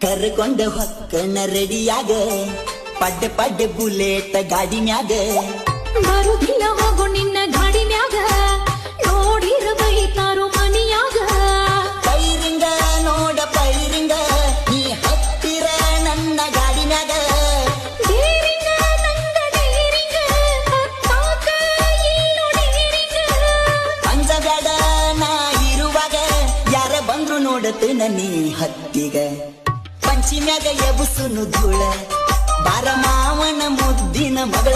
ಕರ್ಕೊಂಡ ಹೊಕ್ಕನ ರೆಡಿಯಾಗ ಪಡ್ಡೆ ಪಡ್ಡೆ ಬುಲೆಟ್ ಗಾಡಿ ಮ್ಯಾಗ ಬರುದಿಲ್ಲ ಹೋಗು ನಿನ್ನ ಗಾಡಿ ಮ್ಯಾಗ ನೋಡಿರ ಬೈತಾರೋ ಮನಿಯಾಗ ಪೈರಿಂಗ ನೋಡ ಪೈರಿಂಗ ನೀ ಹತ್ತಿರ ನನ್ನ ಗಾಡಿ ಮ್ಯಾಗ ಡೇರಿಂಗ ನಂಗ ಡೇರಿಂಗ ಹತ್ತಾಕ ಇಲ್ಲೋ ಡೇರಿಂಗ ಅಂಜಬ್ಯಾಡ ನಾ ಇರುವಾಗ ಯಾರ ಬಂದ್ರು ನೋಡತನ ನೀ ಹತ್ತಿಗ ಪಂಚಿಮ್ಯಾಗ ಎಬುಸುನು ಧೂಳ ಬಾರ ಮಾವನ ಮುದ್ದಿನ ಮಗಳ